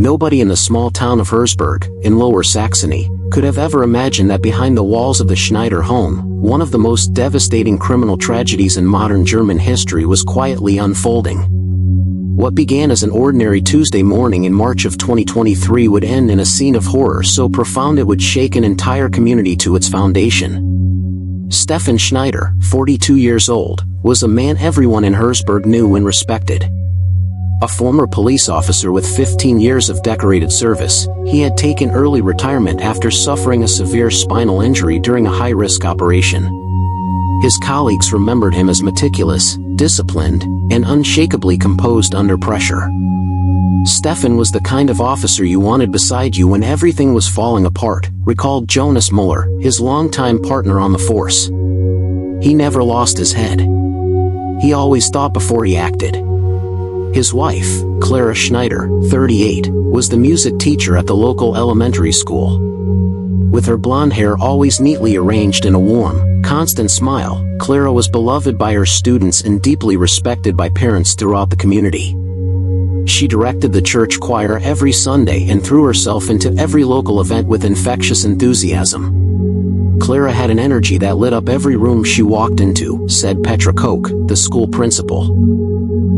Nobody in the small town of Herzberg, in Lower Saxony, could have ever imagined that behind the walls of the Schneider home, one of the most devastating criminal tragedies in modern German history was quietly unfolding. What began as an ordinary Tuesday morning in March of 2023 would end in a scene of horror so profound it would shake an entire community to its foundation. Stefan Schneider, 42 years old, was a man everyone in Herzberg knew and respected. A former police officer with 15 years of decorated service, he had taken early retirement after suffering a severe spinal injury during a high-risk operation. His colleagues remembered him as meticulous, disciplined, and unshakably composed under pressure. Stefan was the kind of officer you wanted beside you when everything was falling apart, recalled Jonas Muller, his longtime partner on the force. He never lost his head. He always thought before he acted. His wife, Clara Schneider, 38, was the music teacher at the local elementary school. With her blonde hair always neatly arranged in a warm, constant smile, Clara was beloved by her students and deeply respected by parents throughout the community. She directed the church choir every Sunday and threw herself into every local event with infectious enthusiasm. Clara had an energy that lit up every room she walked into, said Petra Koch, the school principal.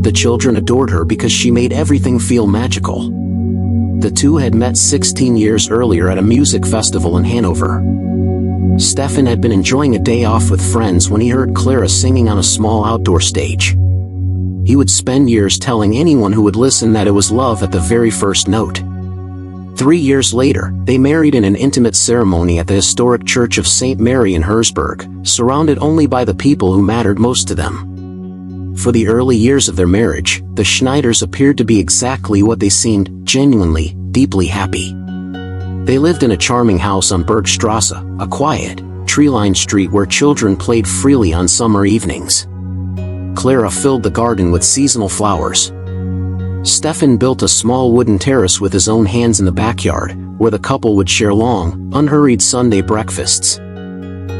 The children adored her because she made everything feel magical. The two had met 16 years earlier at a music festival in Hanover. Stefan had been enjoying a day off with friends when he heard Clara singing on a small outdoor stage. He would spend years telling anyone who would listen that it was love at the very first note. 3 years later, they married in an intimate ceremony at the historic Church of St. Mary in Herzberg, surrounded only by the people who mattered most to them. For the early years of their marriage, the Schneiders appeared to be exactly what they seemed, genuinely, deeply happy. They lived in a charming house on Bergstrasse, a quiet, tree-lined street where children played freely on summer evenings. Clara filled the garden with seasonal flowers. Stefan built a small wooden terrace with his own hands in the backyard, where the couple would share long, unhurried Sunday breakfasts.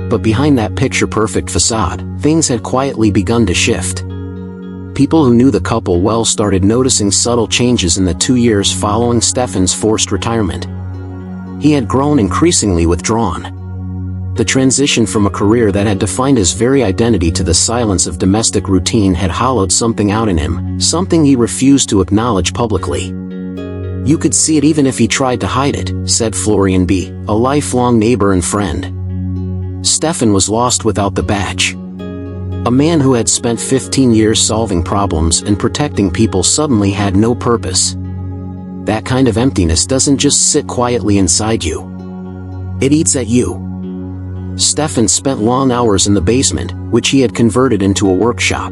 But behind that picture-perfect facade, things had quietly begun to shift. People who knew the couple well started noticing subtle changes in the 2 years following Stefan's forced retirement. He had grown increasingly withdrawn. The transition from a career that had defined his very identity to the silence of domestic routine had hollowed something out in him, something he refused to acknowledge publicly. You could see it even if he tried to hide it, said Florian B., a lifelong neighbor and friend. Stefan was lost without the badge. A man who had spent 15 years solving problems and protecting people suddenly had no purpose. That kind of emptiness doesn't just sit quietly inside you. It eats at you. Stefan spent long hours in the basement, which he had converted into a workshop.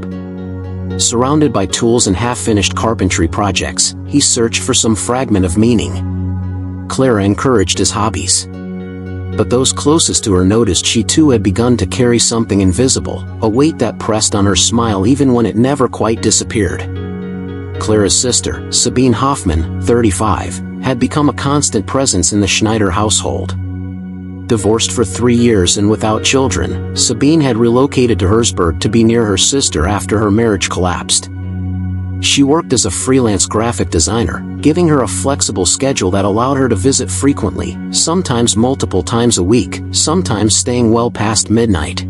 Surrounded by tools and half-finished carpentry projects, he searched for some fragment of meaning. Clara encouraged his hobbies. But those closest to her noticed she too had begun to carry something invisible, a weight that pressed on her smile even when it never quite disappeared. Clara's sister, Sabine Hoffmann, 35, had become a constant presence in the Schneider household. Divorced for 3 years and without children, Sabine had relocated to Herzberg to be near her sister after her marriage collapsed. She worked as a freelance graphic designer, giving her a flexible schedule that allowed her to visit frequently, sometimes multiple times a week, sometimes staying well past midnight.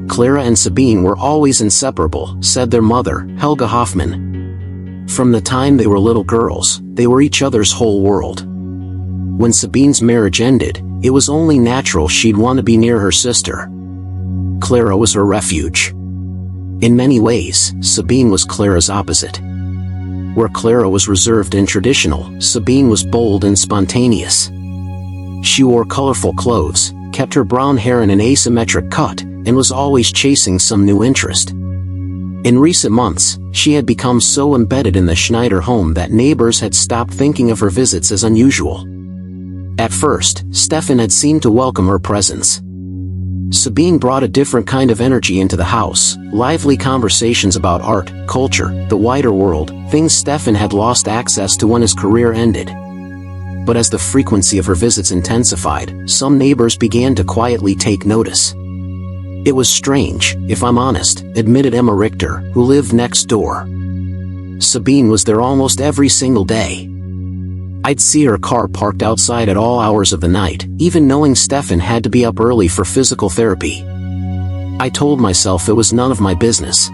Clara and Sabine were always inseparable, said their mother, Helga Hoffmann. From the time they were little girls, they were each other's whole world. When Sabine's marriage ended, it was only natural she'd want to be near her sister. Clara was her refuge. In many ways, Sabine was Clara's opposite. Where Clara was reserved and traditional, Sabine was bold and spontaneous. She wore colorful clothes, kept her brown hair in an asymmetric cut, and was always chasing some new interest. In recent months, she had become so embedded in the Schneider home that neighbors had stopped thinking of her visits as unusual. At first, Stefan had seemed to welcome her presence. Sabine brought a different kind of energy into the house, lively conversations about art, culture, the wider world, things Stefan had lost access to when his career ended. But as the frequency of her visits intensified, some neighbors began to quietly take notice. It was strange, if I'm honest, admitted Emma Richter, who lived next door. Sabine was there almost every single day. I'd see her car parked outside at all hours of the night, even knowing Stefan had to be up early for physical therapy. I told myself it was none of my business.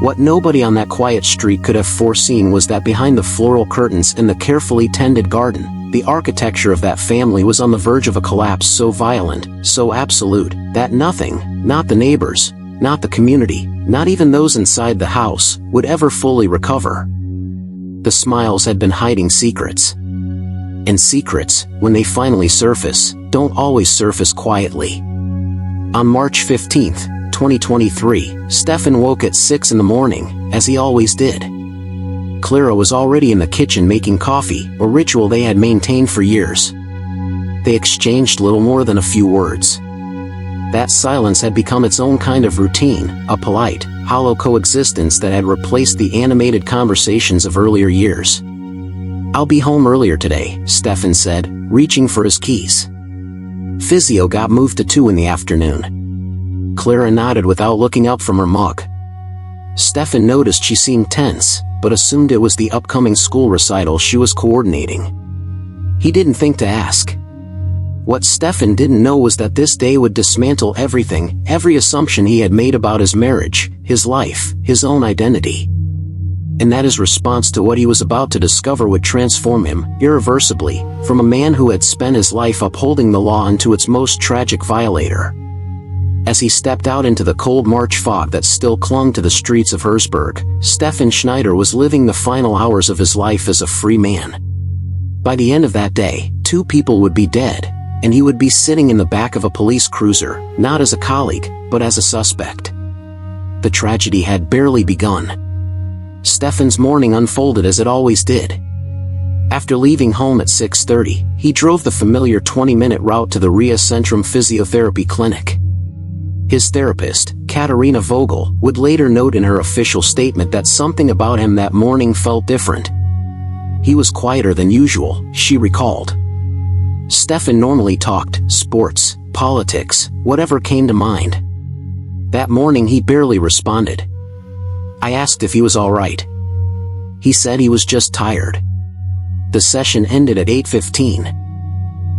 What nobody on that quiet street could have foreseen was that behind the floral curtains in the carefully tended garden, the architecture of that family was on the verge of a collapse so violent, so absolute, that nothing, not the neighbors, not the community, not even those inside the house, would ever fully recover. The Smiles had been hiding secrets. And secrets, when they finally surface, don't always surface quietly. On March 15, 2023, Stefan woke at 6 in the morning, as he always did. Clara was already in the kitchen making coffee, a ritual they had maintained for years. They exchanged little more than a few words. That silence had become its own kind of routine, a polite, hollow coexistence that had replaced the animated conversations of earlier years. "I'll be home earlier today," Stefan said, reaching for his keys. Physio got moved to 2 in the afternoon. Clara nodded without looking up from her mug. Stefan noticed she seemed tense, but assumed it was the upcoming school recital she was coordinating. He didn't think to ask. What Stefan didn't know was that this day would dismantle everything, every assumption he had made about his marriage, his life, his own identity. And that his response to what he was about to discover would transform him, irreversibly, from a man who had spent his life upholding the law into its most tragic violator. As he stepped out into the cold March fog that still clung to the streets of Herzberg, Stefan Schneider was living the final hours of his life as a free man. By the end of that day, 2 people would be dead, and he would be sitting in the back of a police cruiser, not as a colleague, but as a suspect. The tragedy had barely begun. Stefan's morning unfolded as it always did. After leaving home at 6:30, he drove the familiar 20-minute route to the Ria Centrum Physiotherapy Clinic. His therapist, Katarina Vogel, would later note in her official statement that something about him that morning felt different. He was quieter than usual, she recalled. Stefan normally talked sports, politics, whatever came to mind. That morning he barely responded. I asked if he was all right. He said he was just tired. The session ended at 8:15.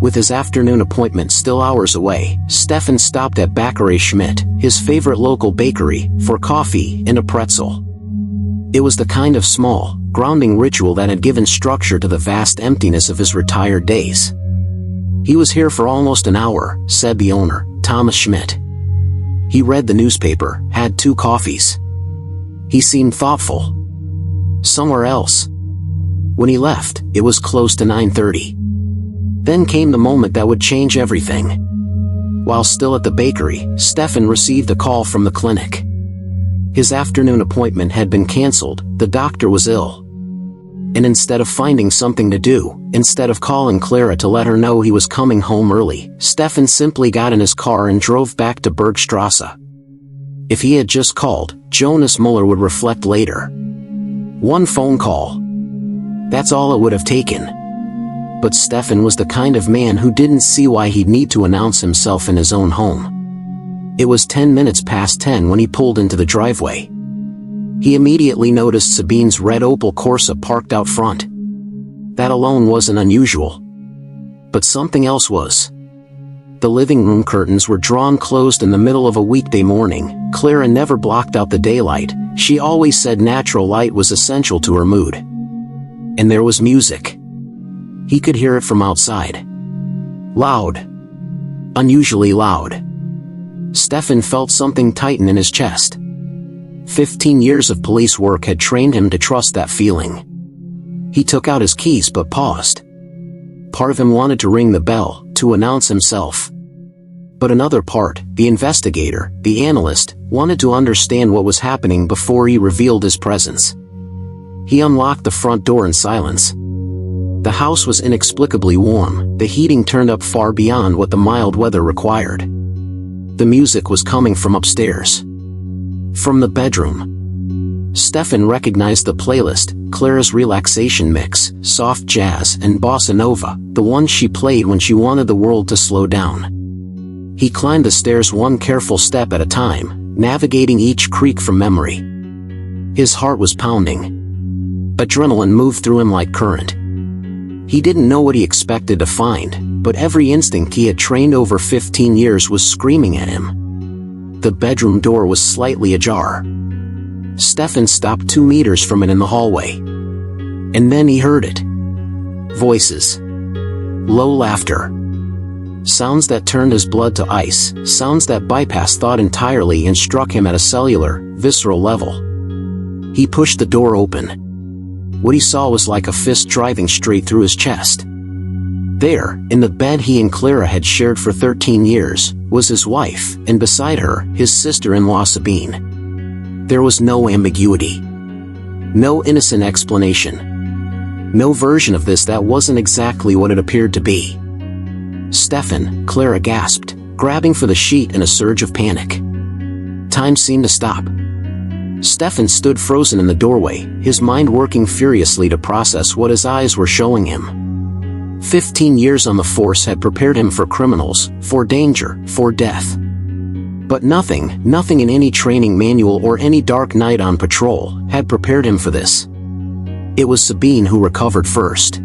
With his afternoon appointment still hours away, Stefan stopped at Bäckerei Schmidt, his favorite local bakery, for coffee and a pretzel. It was the kind of small, grounding ritual that had given structure to the vast emptiness of his retired days. He was here for almost an hour, said the owner, Thomas Schmidt. He read the newspaper, had 2 coffees. He seemed thoughtful. Somewhere else. When he left, it was close to 9:30. Then came the moment that would change everything. While still at the bakery, Stefan received a call from the clinic. His afternoon appointment had been cancelled, the doctor was ill. And instead of finding something to do, instead of calling Clara to let her know he was coming home early, Stefan simply got in his car and drove back to Bergstrasse. If he had just called, Jonas Muller would reflect later. 1 phone call. That's all it would have taken. But Stefan was the kind of man who didn't see why he'd need to announce himself in his own home. It was 10 minutes past 10 when he pulled into the driveway. He immediately noticed Sabine's red Opel Corsa parked out front. That alone wasn't unusual. But something else was. The living room curtains were drawn closed in the middle of a weekday morning. Clara never blocked out the daylight. She always said natural light was essential to her mood. And there was music. He could hear it from outside. Loud. Unusually loud. Stefan felt something tighten in his chest. 15 years of police work had trained him to trust that feeling. He took out his keys but paused. Part of him wanted to ring the bell, to announce himself. But another part, the investigator, the analyst, wanted to understand what was happening before he revealed his presence. He unlocked the front door in silence. The house was inexplicably warm, the heating turned up far beyond what the mild weather required. The music was coming from upstairs. From the bedroom. Stefan recognized the playlist, Clara's relaxation mix, soft jazz and bossa nova, the one she played when she wanted the world to slow down. He climbed the stairs 1 careful step at a time, navigating each creak from memory. His heart was pounding. Adrenaline moved through him like current. He didn't know what he expected to find, but every instinct he had trained over 15 years was screaming at him. The bedroom door was slightly ajar. Stefan stopped 2 meters from it in the hallway. And then he heard it. Voices. Low laughter. Sounds that turned his blood to ice, sounds that bypassed thought entirely and struck him at a cellular, visceral level. He pushed the door open. What he saw was like a fist driving straight through his chest. There, in the bed he and Clara had shared for 13 years, was his wife, and beside her, his sister-in-law Sabine. There was no ambiguity. No innocent explanation. No version of this that wasn't exactly what it appeared to be. Stefan, Clara gasped, grabbing for the sheet in a surge of panic. Time seemed to stop. Stefan stood frozen in the doorway, his mind working furiously to process what his eyes were showing him. 15 years on the force had prepared him for criminals, for danger, for death. But nothing in any training manual or any dark night on patrol, had prepared him for this. It was Sabine who recovered first.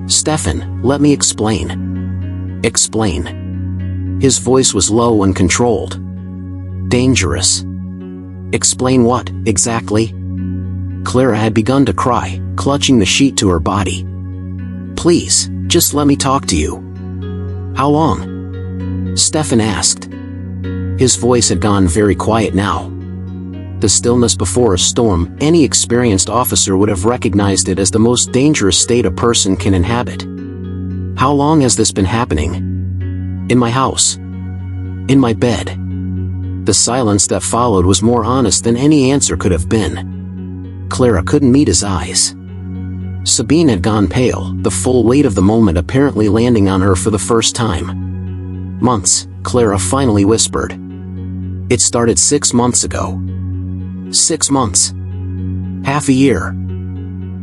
Stefan, let me explain. Explain. His voice was low and controlled. Dangerous. Explain what, exactly? Clara had begun to cry, clutching the sheet to her body. Please, just let me talk to you. How long? Stefan asked. His voice had gone very quiet now. The stillness before a storm, any experienced officer would have recognized it as the most dangerous state a person can inhabit. How long has this been happening? In my house. In my bed. The silence that followed was more honest than any answer could have been. Clara couldn't meet his eyes. Sabine had gone pale, the full weight of the moment apparently landing on her for the first time. Months, Clara finally whispered. It started 6 months ago. 6 months. Half a year.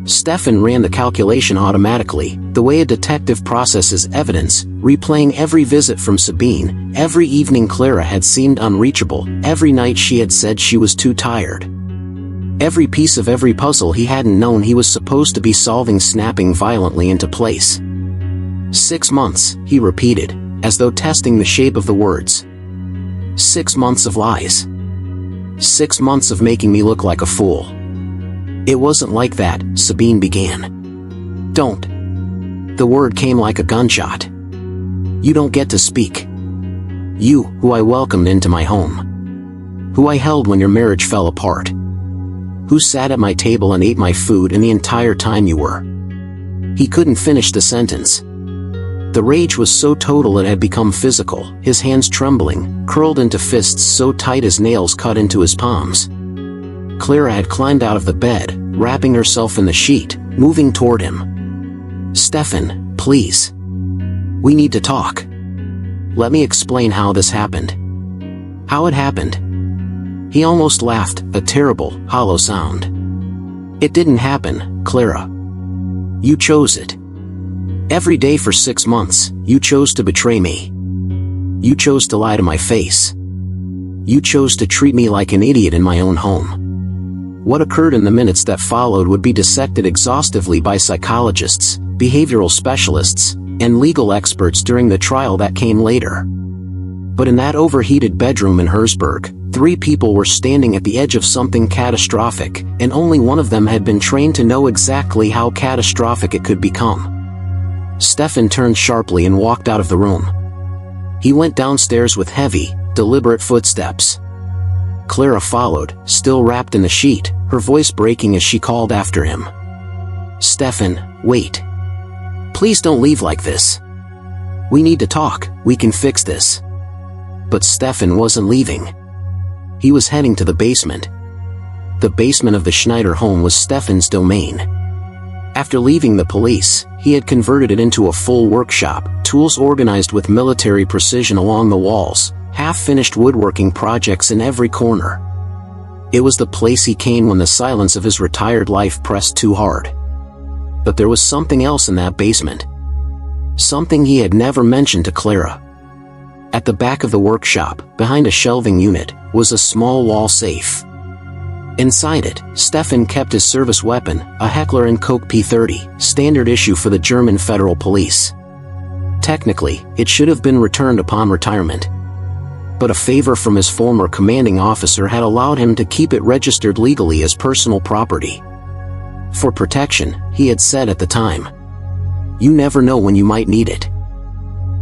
Stefan ran the calculation automatically, the way a detective processes evidence, replaying every visit from Sabine, every evening Clara had seemed unreachable, every night she had said she was too tired. Every piece of every puzzle he hadn't known he was supposed to be solving snapping violently into place. 6 months, he repeated, as though testing the shape of the words. 6 months of lies. 6 months of making me look like a fool. It wasn't like that, Sabine began. Don't. The word came like a gunshot. You don't get to speak. You, who I welcomed into my home. Who I held when your marriage fell apart. Who sat at my table and ate my food in the entire time you were. He couldn't finish the sentence. The rage was so total it had become physical, his hands trembling, curled into fists so tight his nails cut into his palms. Clara had climbed out of the bed, wrapping herself in the sheet, moving toward him. Stefan, please. We need to talk. Let me explain how this happened. How it happened. He almost laughed, a terrible, hollow sound. It didn't happen, Clara. You chose it. Every day for 6 months, you chose to betray me. You chose to lie to my face. You chose to treat me like an idiot in my own home. What occurred in the minutes that followed would be dissected exhaustively by psychologists, behavioral specialists, and legal experts during the trial that came later. But in that overheated bedroom in Herzberg, 3 people were standing at the edge of something catastrophic, and only one of them had been trained to know exactly how catastrophic it could become. Stefan turned sharply and walked out of the room. He went downstairs with heavy, deliberate footsteps. Clara followed, still wrapped in the sheet, her voice breaking as she called after him. Stefan, wait. Please don't leave like this. We need to talk, we can fix this. But Stefan wasn't leaving. He was heading to the basement. The basement of the Schneider home was Stefan's domain. After leaving the police, he had converted it into a full workshop, tools organized with military precision along the walls, half-finished woodworking projects in every corner. It was the place he came when the silence of his retired life pressed too hard. But there was something else in that basement. Something he had never mentioned to Clara. At the back of the workshop, behind a shelving unit, was a small wall safe. Inside it, Stefan kept his service weapon, a Heckler & Koch P30, standard issue for the German Federal Police. Technically, it should have been returned upon retirement. But a favor from his former commanding officer had allowed him to keep it registered legally as personal property. For protection, he had said at the time. You never know when you might need it.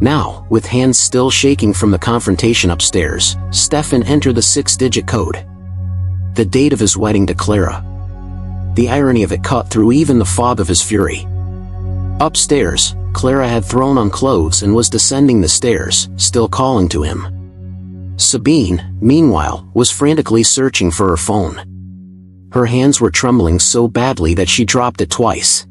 Now, with hands still shaking from the confrontation upstairs, Stefan entered the 6-digit code. The date of his wedding to Clara. The irony of it cut through even the fog of his fury. Upstairs, Clara had thrown on clothes and was descending the stairs, still calling to him. Sabine, meanwhile, was frantically searching for her phone. Her hands were trembling so badly that she dropped it twice.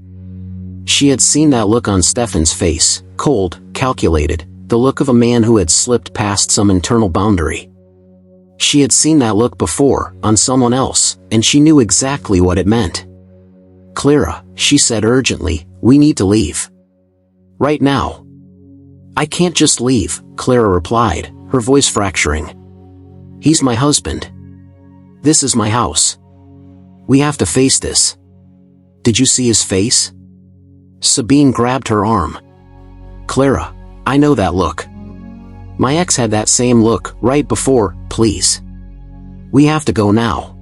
She had seen that look on Stefan's face, cold, calculated, the look of a man who had slipped past some internal boundary. She had seen that look before, on someone else, and she knew exactly what it meant. Clara, she said urgently, we need to leave. Right now. I can't just leave, Clara replied, her voice fracturing. He's my husband. This is my house. We have to face this. Did you see his face? Sabine grabbed her arm. Clara, I know that look. My ex had that same look, right before, please. We have to go now.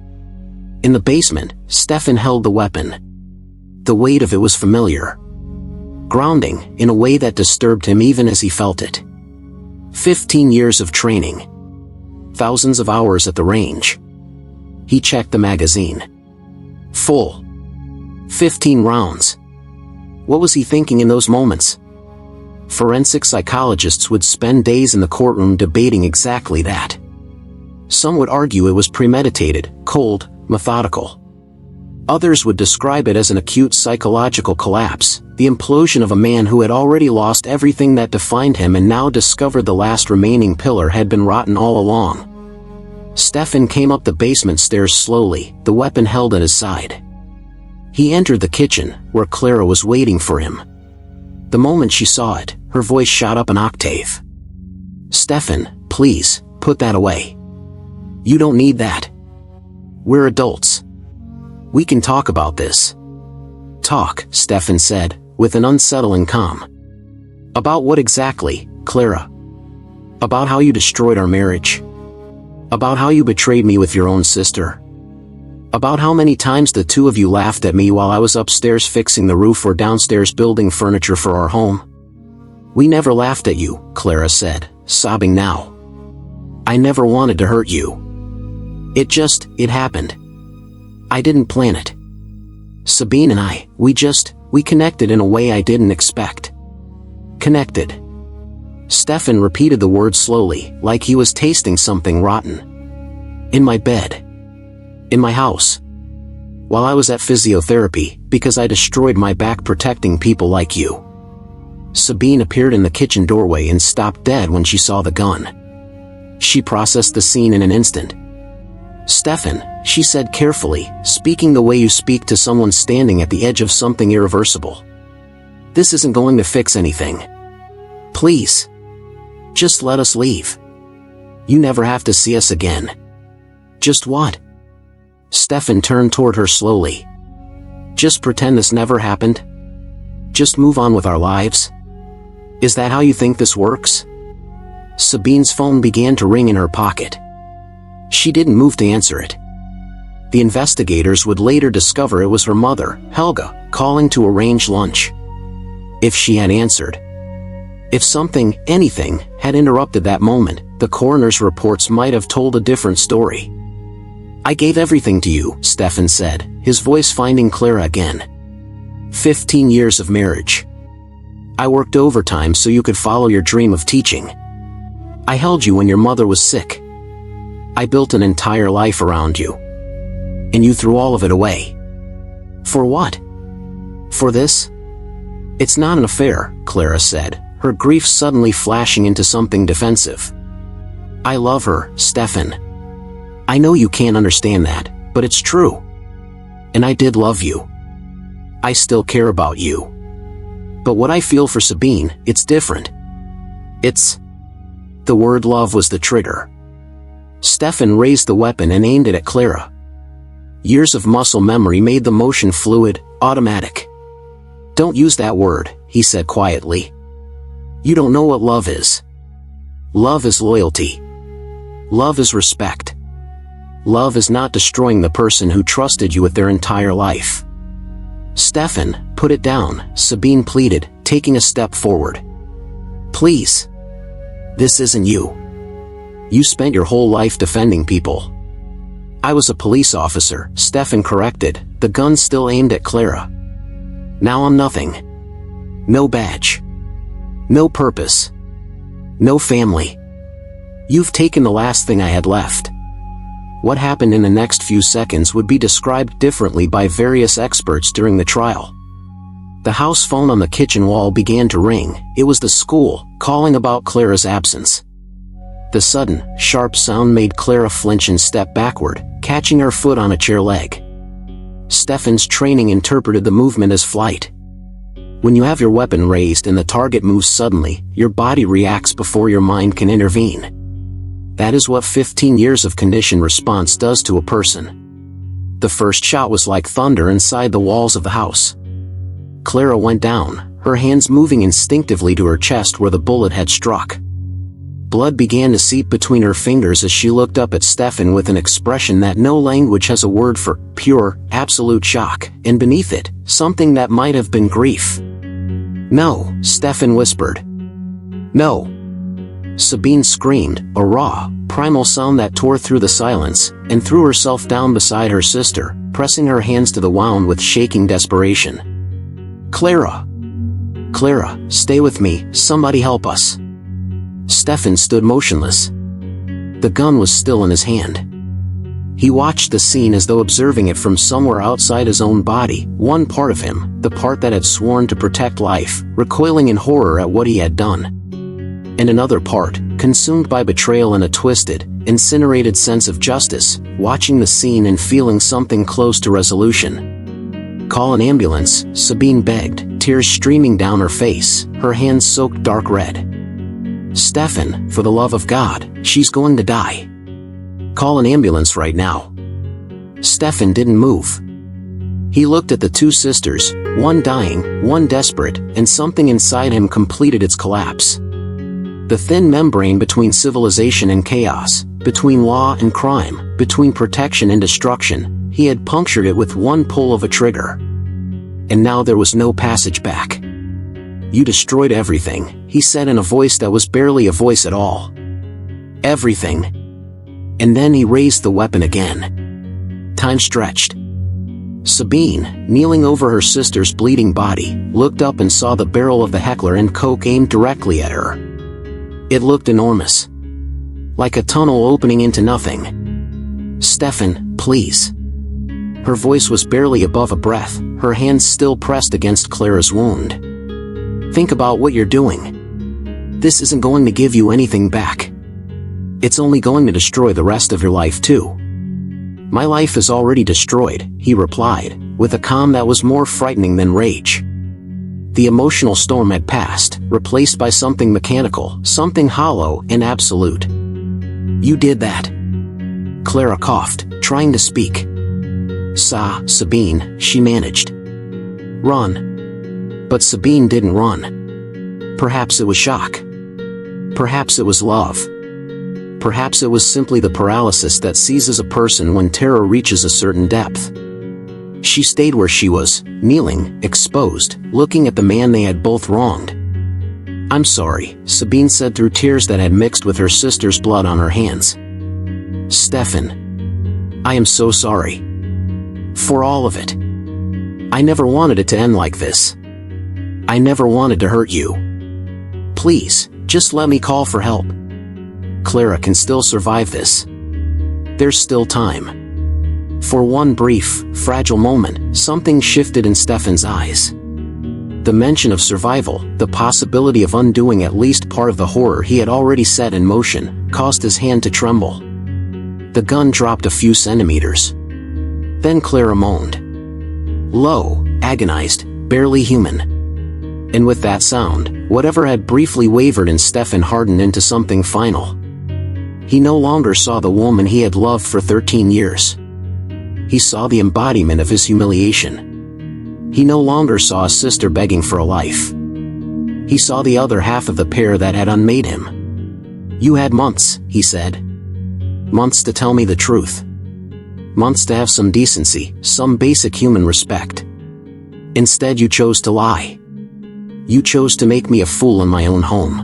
In the basement, Stefan held the weapon. The weight of it was familiar. Grounding, in a way that disturbed him even as he felt it. 15 years of training. Thousands of hours at the range. He checked the magazine. Full. 15 rounds. What was he thinking in those moments? Forensic psychologists would spend days in the courtroom debating exactly that. Some would argue it was premeditated, cold, methodical. Others would describe it as an acute psychological collapse, the implosion of a man who had already lost everything that defined him and now discovered the last remaining pillar had been rotten all along. Stefan came up the basement stairs slowly, the weapon held at his side. He entered the kitchen, where Clara was waiting for him. The moment she saw it, her voice shot up an octave. Stefan, please, put that away. You don't need that. We're adults. We can talk about this. Talk, Stefan said, with an unsettling calm. About what exactly, Clara? About how you destroyed our marriage? About how you betrayed me with your own sister? About how many times the two of you laughed at me while I was upstairs fixing the roof or downstairs building furniture for our home? We never laughed at you, Clara said, sobbing now. I never wanted to hurt you. It happened. I didn't plan it. Sabine and I, we connected in a way I didn't expect. Connected. Stefan repeated the word slowly, like he was tasting something rotten. In my bed. In my house. While I was at physiotherapy, because I destroyed my back protecting people like you. Sabine appeared in the kitchen doorway and stopped dead when she saw the gun. She processed the scene in an instant. Stefan, she said carefully, speaking the way you speak to someone standing at the edge of something irreversible. This isn't going to fix anything. Please. Just let us leave. You never have to see us again. Just what? Stefan turned toward her slowly. Just pretend this never happened? Just move on with our lives? Is that how you think this works? Sabine's phone began to ring in her pocket. She didn't move to answer it. The investigators would later discover it was her mother, Helga, calling to arrange lunch. If she had answered. If something, anything, had interrupted that moment, the coroner's reports might have told a different story. I gave everything to you, Stefan said, his voice finding Clara again. 15 years of marriage. I worked overtime so you could follow your dream of teaching. I held you when your mother was sick. I built an entire life around you. And you threw all of it away. For what? For this? It's not an affair, Clara said, her grief suddenly flashing into something defensive. I love her, Stefan. I know you can't understand that, but it's true. And I did love you. I still care about you. But what I feel for Sabine, it's different. It's... The word love was the trigger. Stefan raised the weapon and aimed it at Clara. Years of muscle memory made the motion fluid, automatic. "Don't use that word," he said quietly. "You don't know what love is. Love is loyalty. Love is respect. Love is not destroying the person who trusted you with their entire life." "Stefan, put it down," Sabine pleaded, taking a step forward. "Please. This isn't you. You spent your whole life defending people." "I was a police officer," Stefan corrected, the gun still aimed at Clara. "Now I'm nothing. No badge. No purpose. No family. You've taken the last thing I had left." What happened in the next few seconds would be described differently by various experts during the trial. The house phone on the kitchen wall began to ring. It was the school, calling about Clara's absence. The sudden, sharp sound made Clara flinch and step backward, catching her foot on a chair leg. Stefan's training interpreted the movement as flight. When you have your weapon raised and the target moves suddenly, your body reacts before your mind can intervene. That is what 15 years of conditioned response does to a person. The first shot was like thunder inside the walls of the house. Clara went down, her hands moving instinctively to her chest where the bullet had struck. Blood began to seep between her fingers as she looked up at Stefan with an expression that no language has a word for: pure, absolute shock, and beneath it, something that might have been grief. "No," Stefan whispered. "No." Sabine screamed, a raw, primal sound that tore through the silence, and threw herself down beside her sister, pressing her hands to the wound with shaking desperation. "Clara! Clara, stay with me, somebody help us." Stefan stood motionless. The gun was still in his hand. He watched the scene as though observing it from somewhere outside his own body, one part of him, the part that had sworn to protect life, recoiling in horror at what he had done. And another part, consumed by betrayal and a twisted, incinerated sense of justice, watching the scene and feeling something close to resolution. "Call an ambulance," Sabine begged, tears streaming down her face, her hands soaked dark red. "Stefan, for the love of God, she's going to die. Call an ambulance right now." Stefan didn't move. He looked at the two sisters, one dying, one desperate, and something inside him completed its collapse. The thin membrane between civilization and chaos, between law and crime, between protection and destruction, he had punctured it with one pull of a trigger. And now there was no passage back. "You destroyed everything," he said in a voice that was barely a voice at all. "Everything." And then he raised the weapon again. Time stretched. Sabine, kneeling over her sister's bleeding body, looked up and saw the barrel of the Heckler & Koch aimed directly at her. It looked enormous. Like a tunnel opening into nothing. "Stefan, please." Her voice was barely above a breath, her hands still pressed against Clara's wound. "Think about what you're doing. This isn't going to give you anything back. It's only going to destroy the rest of your life too." "My life is already destroyed," he replied, with a calm that was more frightening than rage. The emotional storm had passed, replaced by something mechanical, something hollow and absolute. "You did that." Clara coughed, trying to speak. Sabine," she managed. "Run." But Sabine didn't run. Perhaps it was shock. Perhaps it was love. Perhaps it was simply the paralysis that seizes a person when terror reaches a certain depth. She stayed where she was, kneeling, exposed, looking at the man they had both wronged. "I'm sorry," Sabine said through tears that had mixed with her sister's blood on her hands. "Stefan. I am so sorry. For all of it. I never wanted it to end like this. I never wanted to hurt you. Please, just let me call for help. Clara can still survive this. There's still time." For one brief, fragile moment, something shifted in Stefan's eyes. The mention of survival, the possibility of undoing at least part of the horror he had already set in motion, caused his hand to tremble. The gun dropped a few centimeters. Then Clara moaned. Low, agonized, barely human. And with that sound, whatever had briefly wavered in Stefan hardened into something final. He no longer saw the woman he had loved for 13 years. he saw the embodiment of his humiliation. He no longer saw a sister begging for a life. He saw the other half of the pair that had unmade him. "You had months," he said. "Months to tell me the truth. Months to have some decency, some basic human respect. Instead you chose to lie. You chose to make me a fool in my own home."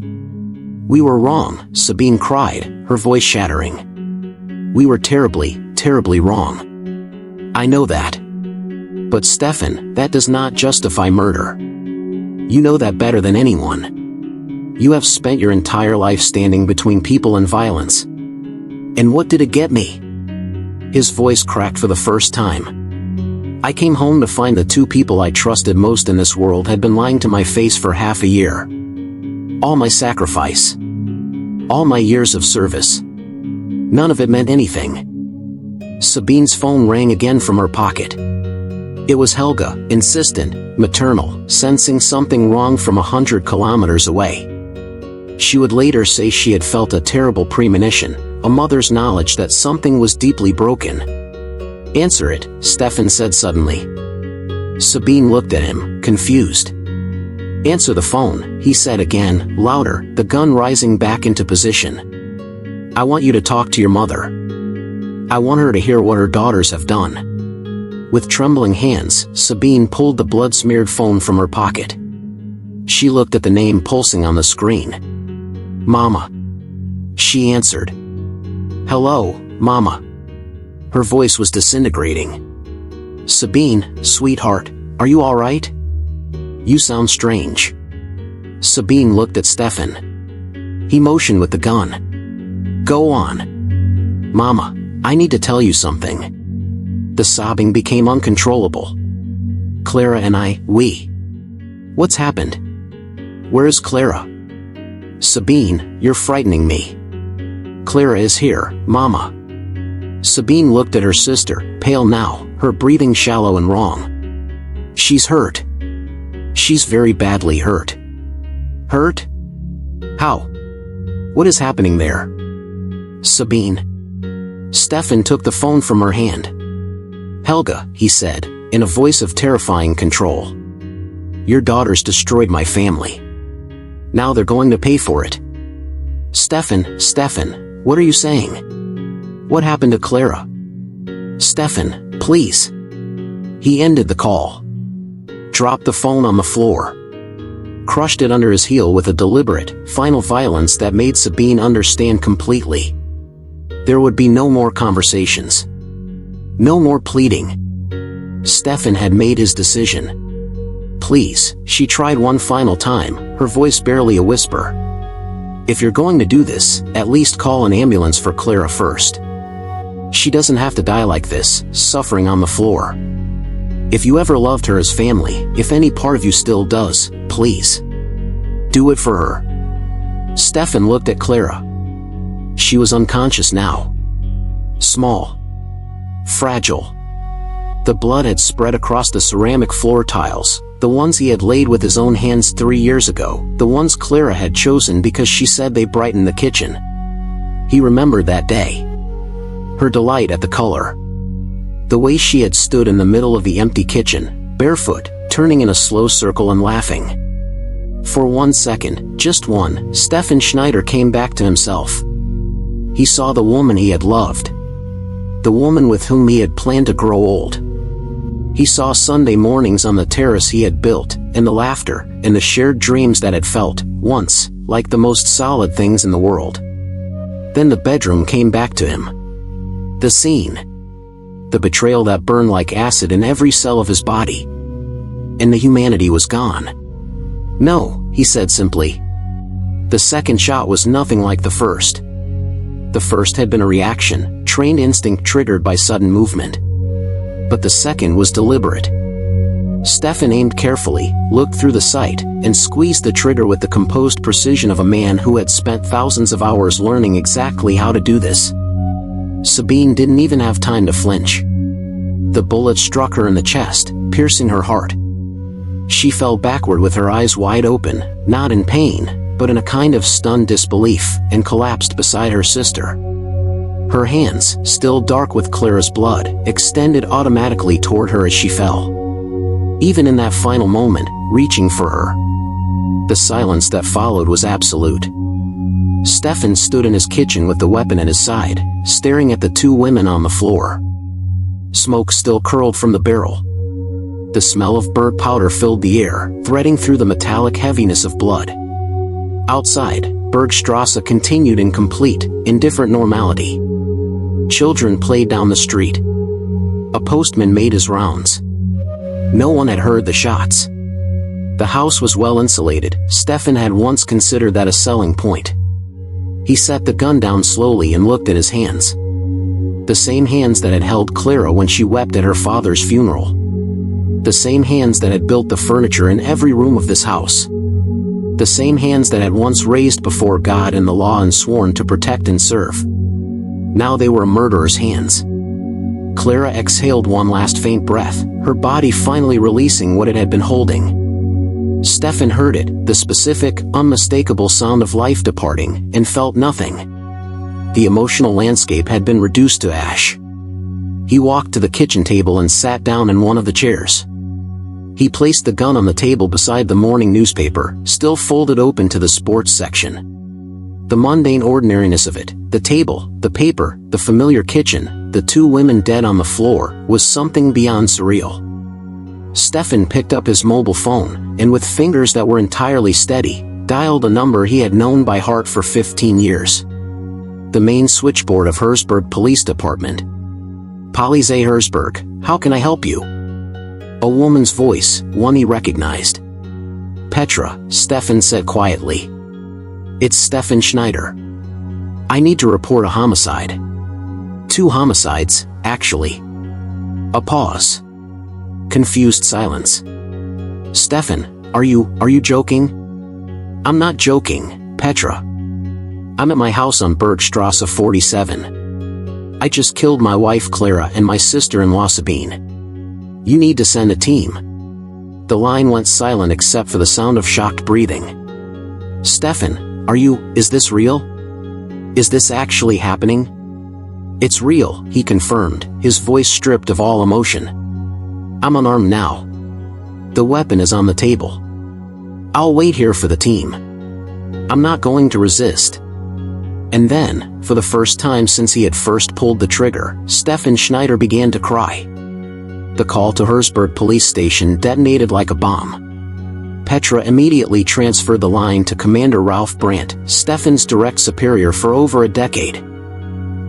"We were wrong," Sabine cried, her voice shattering. "We were terribly, terribly wrong. I know that. But Stefan, that does not justify murder. You know that better than anyone. You have spent your entire life standing between people and violence. And what did it get me?" His voice cracked for the first time. "I came home to find the two people I trusted most in this world had been lying to my face for half a year. All my sacrifice. All my years of service. None of it meant anything." Sabine's phone rang again from her pocket. It was Helga, insistent, maternal, sensing something wrong from 100 kilometers away. She would later say she had felt a terrible premonition, a mother's knowledge that something was deeply broken. "Answer it," Stefan said suddenly. Sabine looked at him, confused. "Answer the phone," he said again, louder, the gun rising back into position. "I want you to talk to your mother. I want her to hear what her daughters have done." With trembling hands, Sabine pulled the blood-smeared phone from her pocket. She looked at the name pulsing on the screen. "Mama." She answered. "Hello, Mama." Her voice was disintegrating. "Sabine, sweetheart, are you all right? You sound strange." Sabine looked at Stefan. He motioned with the gun. "Go on." "Mama, I need to tell you something." The sobbing became uncontrollable. "Clara and we. What's happened? Where is Clara?" "Sabine, you're frightening me." "Clara is here, Mama." Sabine looked at her sister, pale now, her breathing shallow and wrong. "She's hurt. She's very badly hurt." "Hurt? How? What is happening there?" "Sabine." Stefan took the phone from her hand. "Helga," he said, in a voice of terrifying control. "Your daughters destroyed my family. Now they're going to pay for it." Stefan, what are you saying? What happened to Clara?" "Stefan, please." He ended the call. Dropped the phone on the floor. Crushed it under his heel with a deliberate, final violence that made Sabine understand completely. There would be no more conversations. No more pleading. Stefan had made his decision. "Please," she tried one final time, her voice barely a whisper. "If you're going to do this, at least call an ambulance for Clara first. She doesn't have to die like this, suffering on the floor. If you ever loved her as family, if any part of you still does, please. Do it for her." Stefan looked at Clara. She was unconscious now. Small. Fragile. The blood had spread across the ceramic floor tiles, the ones he had laid with his own hands 3 years ago, the ones Clara had chosen because she said they brightened the kitchen. He remembered that day. Her delight at the color. The way she had stood in the middle of the empty kitchen, barefoot, turning in a slow circle and laughing. For 1 second, just one, Stefan Schneider came back to himself. He saw the woman he had loved. The woman with whom he had planned to grow old. He saw Sunday mornings on the terrace he had built, and the laughter, and the shared dreams that had felt, once, like the most solid things in the world. Then the bedroom came back to him. The scene. The betrayal that burned like acid in every cell of his body. And the humanity was gone. "No," he said simply. The second shot was nothing like the first. The first had been a reaction, trained instinct triggered by sudden movement. But the second was deliberate. Stefan aimed carefully, looked through the sight, and squeezed the trigger with the composed precision of a man who had spent thousands of hours learning exactly how to do this. Sabine didn't even have time to flinch. The bullet struck her in the chest, piercing her heart. She fell backward with her eyes wide open, not in pain, but in a kind of stunned disbelief, and collapsed beside her sister. Her hands, still dark with Clara's blood, extended automatically toward her as she fell. Even in that final moment, reaching for her. The silence that followed was absolute. Stefan stood in his kitchen with the weapon at his side, staring at the two women on the floor. Smoke still curled from the barrel. The smell of burnt powder filled the air, threading through the metallic heaviness of blood. Outside, Bergstrasse continued in complete, indifferent normality. Children played down the street. A postman made his rounds. No one had heard the shots. The house was well insulated. Stefan had once considered that a selling point. He set the gun down slowly and looked at his hands. The same hands that had held Clara when she wept at her father's funeral. The same hands that had built the furniture in every room of this house. The same hands that had once raised before God and the law and sworn to protect and serve. Now they were a murderer's hands. Clara exhaled one last faint breath, her body finally releasing what it had been holding. Stefan heard it, the specific, unmistakable sound of life departing, and felt nothing. The emotional landscape had been reduced to ash. He walked to the kitchen table and sat down in one of the chairs. He placed the gun on the table beside the morning newspaper, still folded open to the sports section. The mundane ordinariness of it, the table, the paper, the familiar kitchen, the two women dead on the floor, was something beyond surreal. Stefan picked up his mobile phone, and with fingers that were entirely steady, dialed a number he had known by heart for 15 years. The main switchboard of Herzberg Police Department. Polizei Herzberg, how can I help you? A woman's voice, one he recognized. Petra, Stefan said quietly. It's Stefan Schneider. I need to report a homicide. 2 homicides, actually. A pause. Confused silence. Stefan, are you joking? I'm not joking, Petra. I'm at my house on Bergstrasse 47. I just killed my wife Clara and my sister-in-law Sabine. You need to send a team. The line went silent except for the sound of shocked breathing. Stefan, is this real? Is this actually happening? It's real, he confirmed, his voice stripped of all emotion. I'm unarmed now. The weapon is on the table. I'll wait here for the team. I'm not going to resist. And then, for the first time since he had first pulled the trigger, Stefan Schneider began to cry. The call to Herzberg police station detonated like a bomb. Petra immediately transferred the line to Commander Ralph Brandt, Stefan's direct superior for over a decade.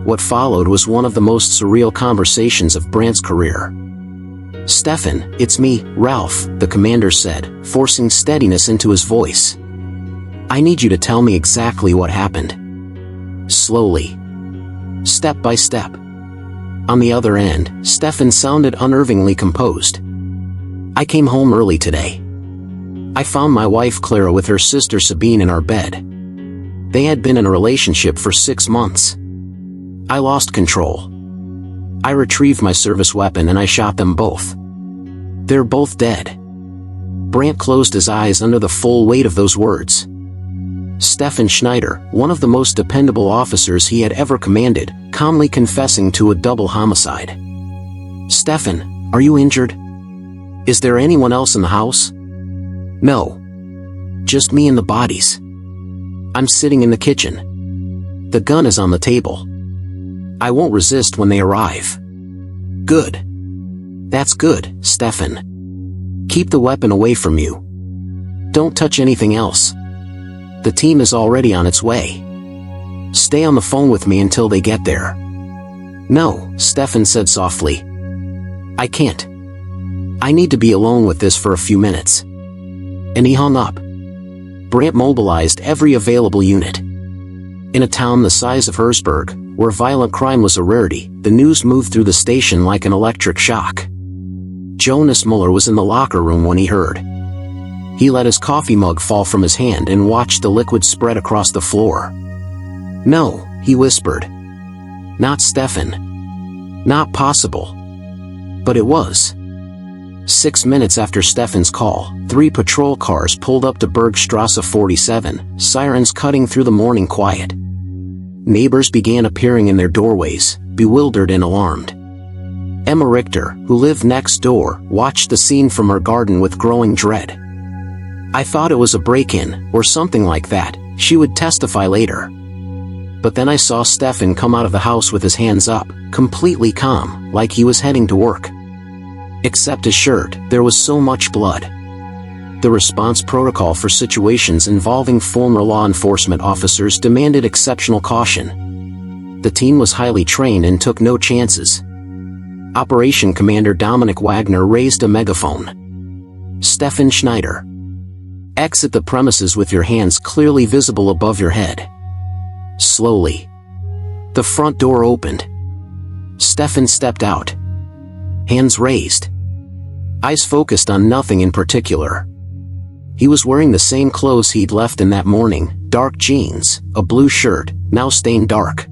What followed was one of the most surreal conversations of Brandt's career. Stefan, it's me, Ralph, the commander said, forcing steadiness into his voice. I need you to tell me exactly what happened. Slowly. Step by step. On the other end, Stefan sounded unnervingly composed. I came home early today. I found my wife Clara with her sister Sabine in our bed. They had been in a relationship for 6 months. I lost control. I retrieved my service weapon and I shot them both. They're both dead. Brandt closed his eyes under the full weight of those words. Stefan Schneider, one of the most dependable officers he had ever commanded, calmly confessing to a double homicide. Stefan, are you injured? Is there anyone else in the house? No. Just me and the bodies. I'm sitting in the kitchen. The gun is on the table. I won't resist when they arrive. Good. That's good, Stefan. Keep the weapon away from you. Don't touch anything else. The team is already on its way. Stay on the phone with me until they get there. No, Stefan said softly. I can't. I need to be alone with this for a few minutes. And he hung up. Brandt mobilized every available unit. In a town the size of Herzberg, where violent crime was a rarity, the news moved through the station like an electric shock. Jonas Muller was in the locker room when he heard. He let his coffee mug fall from his hand and watched the liquid spread across the floor. No, he whispered. Not Stefan. Not possible. But it was. 6 minutes after Stefan's call, 3 patrol cars pulled up to Bergstrasse 47, sirens cutting through the morning quiet. Neighbors began appearing in their doorways, bewildered and alarmed. Emma Richter, who lived next door, watched the scene from her garden with growing dread. "I thought it was a break-in, or something like that," she would testify later. "But then I saw Stefan come out of the house with his hands up, completely calm, like he was heading to work. Except his shirt, there was so much blood." The response protocol for situations involving former law enforcement officers demanded exceptional caution. The team was highly trained and took no chances. Operation Commander Dominic Wagner raised a megaphone. "Stefan Schneider. Exit the premises with your hands clearly visible above your head." Slowly, the front door opened. Stefan stepped out. Hands raised. Eyes focused on nothing in particular. He was wearing the same clothes he'd left in that morning, dark jeans, a blue shirt, now stained dark.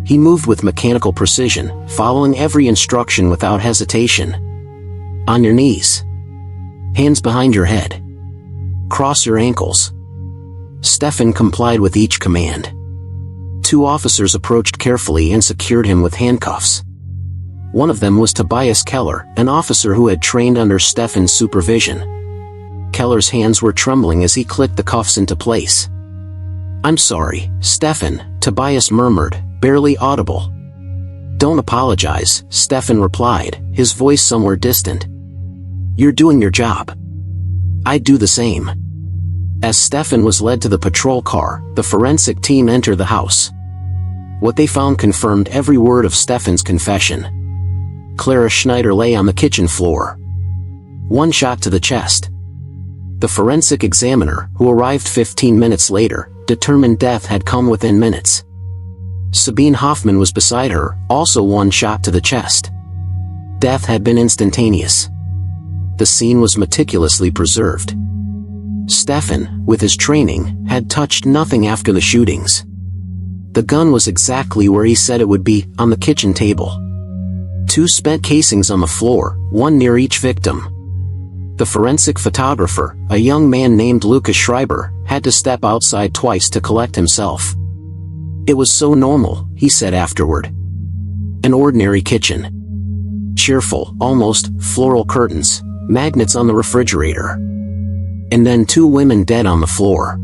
He moved with mechanical precision, following every instruction without hesitation. "On your knees. Hands behind your head. Cross your ankles." Stefan complied with each command. 2 officers approached carefully and secured him with handcuffs. One of them was Tobias Keller, an officer who had trained under Stefan's supervision. Keller's hands were trembling as he clicked the cuffs into place. "I'm sorry, Stefan," Tobias murmured, barely audible. "Don't apologize," Stefan replied, his voice somewhere distant. "You're doing your job. I'd do the same." As Stefan was led to the patrol car, the forensic team entered the house. What they found confirmed every word of Stefan's confession. Clara Schneider lay on the kitchen floor. 1 shot to the chest. The forensic examiner, who arrived 15 minutes later, determined death had come within minutes. Sabine Hoffman was beside her, also 1 shot to the chest. Death had been instantaneous. The scene was meticulously preserved. Stefan, with his training, had touched nothing after the shootings. The gun was exactly where he said it would be, on the kitchen table. 2 spent casings on the floor, 1 near each victim. The forensic photographer, a young man named Lucas Schreiber, had to step outside twice to collect himself. "It was so normal," he said afterward. "An ordinary kitchen. Cheerful, almost, floral curtains, magnets on the refrigerator. And then 2 women dead on the floor.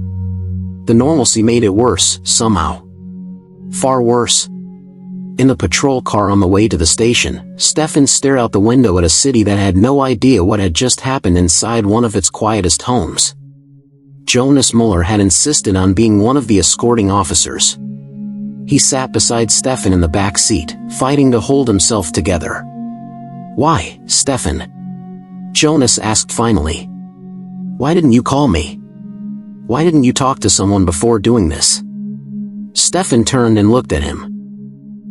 The normalcy made it worse, somehow. Far worse." In the patrol car on the way to the station, Stefan stared out the window at a city that had no idea what had just happened inside one of its quietest homes. Jonas Muller had insisted on being one of the escorting officers. He sat beside Stefan in the back seat, fighting to hold himself together. "Why, Stefan?" Jonas asked finally. "Why didn't you call me? Why didn't you talk to someone before doing this?" Stefan turned and looked at him.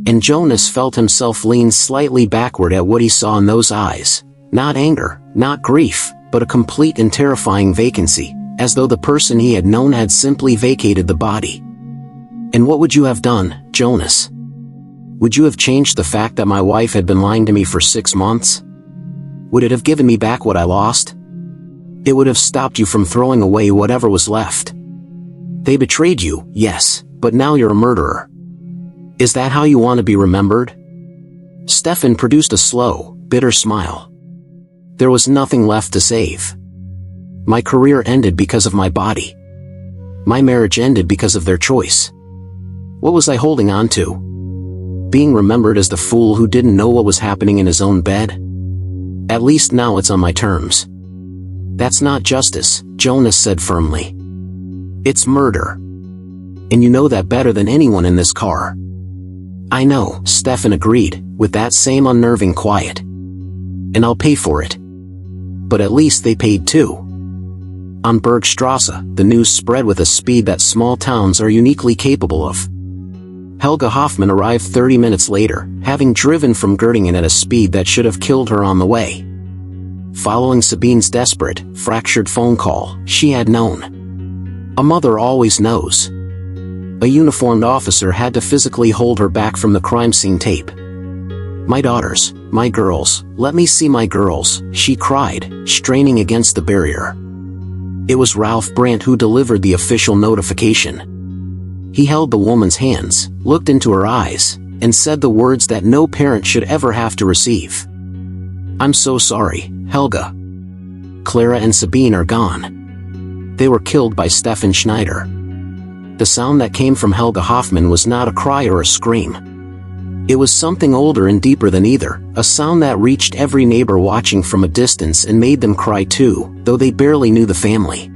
And Jonas felt himself lean slightly backward at what he saw in those eyes. Not anger, not grief, but a complete and terrifying vacancy, as though the person he had known had simply vacated the body. "And what would you have done, Jonas? Would you have changed the fact that my wife had been lying to me for 6 months? Would it have given me back what I lost? It would have stopped you from throwing away whatever was left. They betrayed you, yes, but now you're a murderer. Is that how you want to be remembered?" Stefan produced a slow, bitter smile. "There was nothing left to save. My career ended because of my body. My marriage ended because of their choice. What was I holding on to? Being remembered as the fool who didn't know what was happening in his own bed? At least now it's on my terms." "That's not justice," Jonas said firmly. "It's murder. And you know that better than anyone in this car." "I know," Stefan agreed, with that same unnerving quiet. "And I'll pay for it." But at least they paid too. On Bergstrasse, the news spread with a speed that small towns are uniquely capable of. Helga Hoffman arrived 30 minutes later, having driven from Göttingen at a speed that should have killed her on the way. Following Sabine's desperate, fractured phone call, she had known. A mother always knows. A uniformed officer had to physically hold her back from the crime scene tape. "My daughters, my girls, let me see my girls," she cried, straining against the barrier. It was Ralph Brandt who delivered the official notification. He held the woman's hands, looked into her eyes, and said the words that no parent should ever have to receive. "I'm so sorry, Helga. Clara and Sabine are gone. They were killed by Stefan Schneider." The sound that came from Helga Hoffman was not a cry or a scream. It was something older and deeper than either, a sound that reached every neighbor watching from a distance and made them cry too, though they barely knew the family.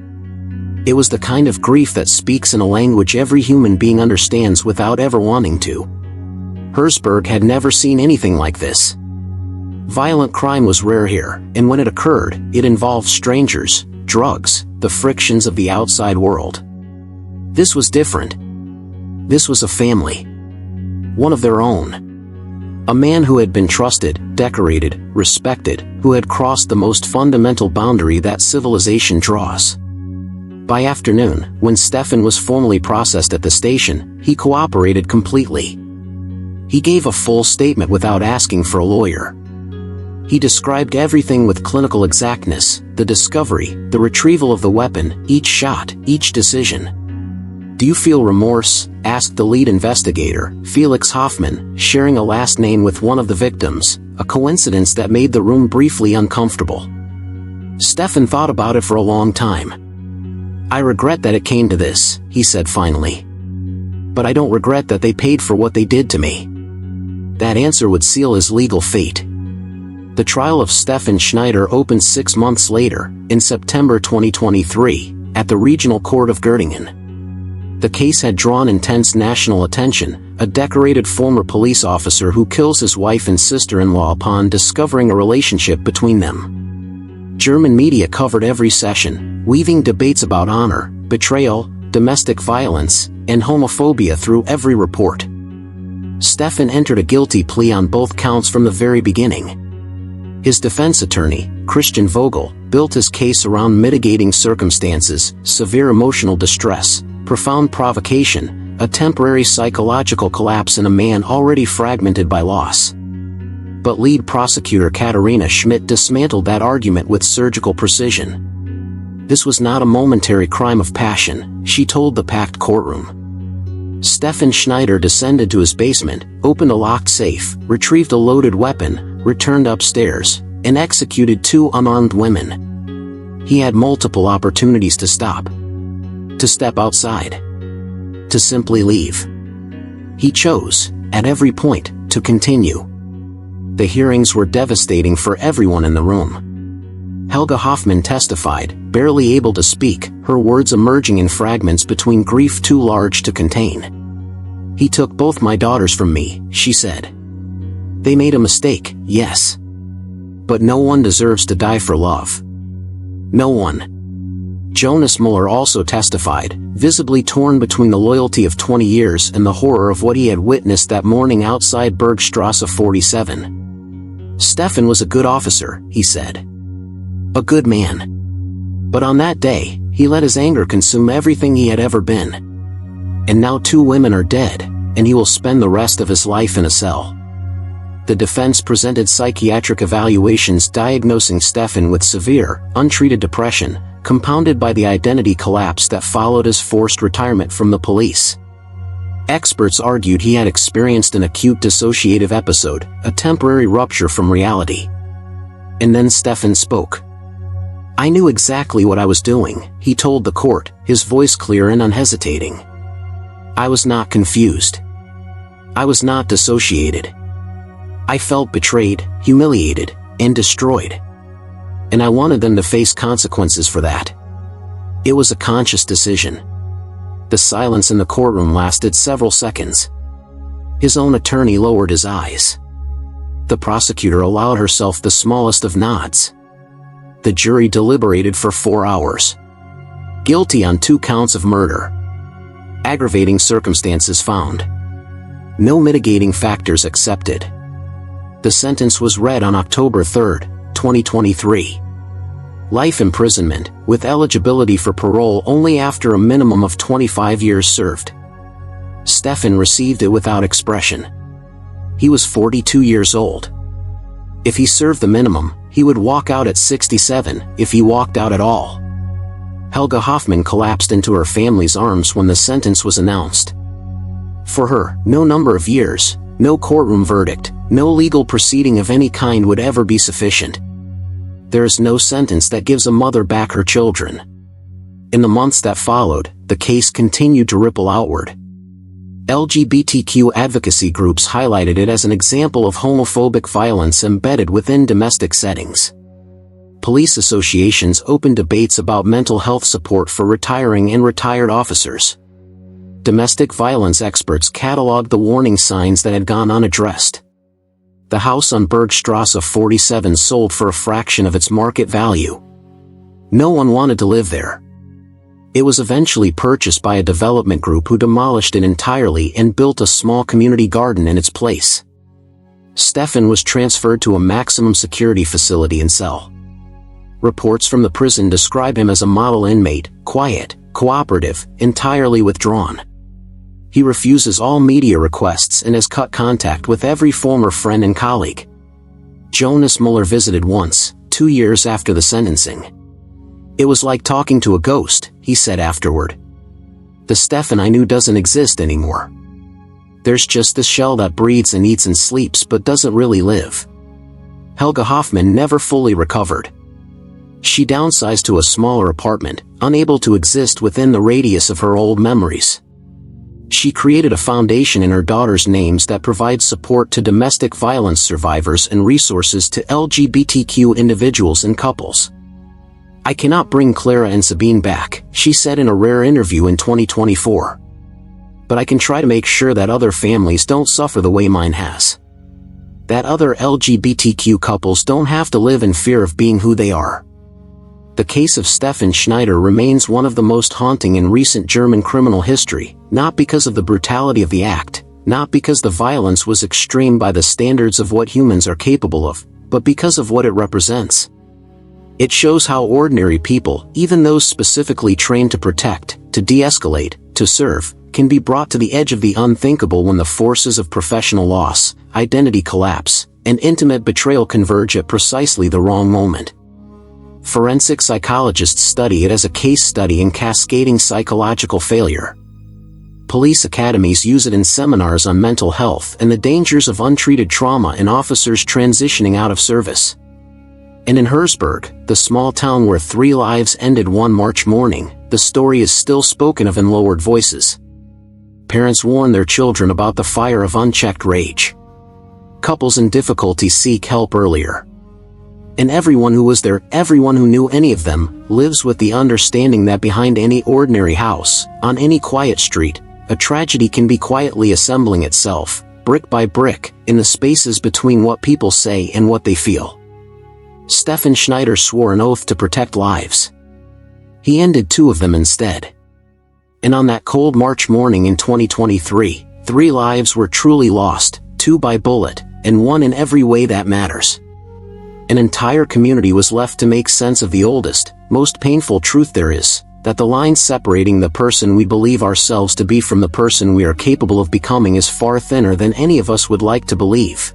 It was the kind of grief that speaks in a language every human being understands without ever wanting to. Herzberg had never seen anything like this. Violent crime was rare here, and when it occurred, it involved strangers, drugs, the frictions of the outside world. This was different. This was a family. One of their own. A man who had been trusted, decorated, respected, who had crossed the most fundamental boundary that civilization draws. By afternoon, when Stefan was formally processed at the station, he cooperated completely. He gave a full statement without asking for a lawyer. He described everything with clinical exactness, the discovery, the retrieval of the weapon, each shot, each decision. "Do you feel remorse?" asked the lead investigator, Felix Hoffman, sharing a last name with one of the victims, a coincidence that made the room briefly uncomfortable. Stefan thought about it for a long time. "I regret that it came to this," he said finally. "But I don't regret that they paid for what they did to me." That answer would seal his legal fate. The trial of Stefan Schneider opened 6 months later, in September 2023, at the Regional Court of Göttingen. The case had drawn intense national attention, a decorated former police officer who kills his wife and sister-in-law upon discovering a relationship between them. German media covered every session, weaving debates about honor, betrayal, domestic violence, and homophobia through every report. Stefan entered a guilty plea on both counts from the very beginning. His defense attorney, Christian Vogel, built his case around mitigating circumstances, severe emotional distress, profound provocation, a temporary psychological collapse in a man already fragmented by loss. But lead prosecutor Katharina Schmidt dismantled that argument with surgical precision. This was not a momentary crime of passion, she told the packed courtroom. Stefan Schneider descended to his basement, opened a locked safe, retrieved a loaded weapon, returned upstairs, and executed 2 unarmed women. He had multiple opportunities to stop. To step outside. To simply leave. He chose, at every point, to continue. The hearings were devastating for everyone in the room. Helga Hoffman testified, barely able to speak, her words emerging in fragments between grief too large to contain. "He took both my daughters from me," she said. "They made a mistake, yes. But no one deserves to die for love. No one." Jonas Muller also testified, visibly torn between the loyalty of 20 years and the horror of what he had witnessed that morning outside Bergstrasse 47. "Stefan was a good officer," he said. "A good man. But on that day, he let his anger consume everything he had ever been. And now 2 women are dead, and he will spend the rest of his life in a cell." The defense presented psychiatric evaluations diagnosing Stefan with severe, untreated depression, compounded by the identity collapse that followed his forced retirement from the police. Experts argued he had experienced an acute dissociative episode, a temporary rupture from reality. And then Stefan spoke. "I knew exactly what I was doing," he told the court, his voice clear and unhesitating. "I was not confused. I was not dissociated. I felt betrayed, humiliated, and destroyed. And I wanted them to face consequences for that. It was a conscious decision." The silence in the courtroom lasted several seconds. His own attorney lowered his eyes. The prosecutor allowed herself the smallest of nods. The jury deliberated for 4 hours. Guilty on 2 counts of murder. Aggravating circumstances found. No mitigating factors accepted. The sentence was read on October 3, 2023. Life imprisonment, with eligibility for parole only after a minimum of 25 years served. Stefan received it without expression. He was 42 years old. If he served the minimum, he would walk out at 67, if he walked out at all. Helga Hoffman collapsed into her family's arms when the sentence was announced. For her, no number of years, no courtroom verdict, no legal proceeding of any kind would ever be sufficient. There is no sentence that gives a mother back her children. In the months that followed, the case continued to ripple outward. LGBTQ advocacy groups highlighted it as an example of homophobic violence embedded within domestic settings. Police associations opened debates about mental health support for retiring and retired officers. Domestic violence experts cataloged the warning signs that had gone unaddressed. The house on Bergstrasse 47 sold for a fraction of its market value. No one wanted to live there. It was eventually purchased by a development group who demolished it entirely and built a small community garden in its place. Stefan was transferred to a maximum security facility in Cell. Reports from the prison describe him as a model inmate, quiet, cooperative, entirely withdrawn. He refuses all media requests and has cut contact with every former friend and colleague. Jonas Muller visited once, 2 years after the sentencing. "It was like talking to a ghost," he said afterward. "The Stefan I knew doesn't exist anymore. There's just this shell that breathes and eats and sleeps but doesn't really live." Helga Hoffman never fully recovered. She downsized to a smaller apartment, unable to exist within the radius of her old memories. She created a foundation in her daughter's names that provides support to domestic violence survivors and resources to LGBTQ individuals and couples. "I cannot bring Clara and Sabine back," she said in a rare interview in 2024. "But I can try to make sure that other families don't suffer the way mine has. That other LGBTQ couples don't have to live in fear of being who they are." The case of Stefan Schneider remains one of the most haunting in recent German criminal history, not because of the brutality of the act, not because the violence was extreme by the standards of what humans are capable of, but because of what it represents. It shows how ordinary people, even those specifically trained to protect, to de-escalate, to serve, can be brought to the edge of the unthinkable when the forces of professional loss, identity collapse, and intimate betrayal converge at precisely the wrong moment. Forensic psychologists study it as a case study in cascading psychological failure. Police academies use it in seminars on mental health and the dangers of untreated trauma in officers transitioning out of service. And in Herzberg, the small town where 3 lives ended one March morning, the story is still spoken of in lowered voices. Parents warn their children about the fire of unchecked rage. Couples in difficulty seek help earlier. And everyone who was there, everyone who knew any of them, lives with the understanding that behind any ordinary house, on any quiet street, a tragedy can be quietly assembling itself, brick by brick, in the spaces between what people say and what they feel. Stefan Schneider swore an oath to protect lives. He ended 2 of them instead. And on that cold March morning in 2023, 3 lives were truly lost, 2 by bullet, and 1 in every way that matters. An entire community was left to make sense of the oldest, most painful truth there is, that the line separating the person we believe ourselves to be from the person we are capable of becoming is far thinner than any of us would like to believe.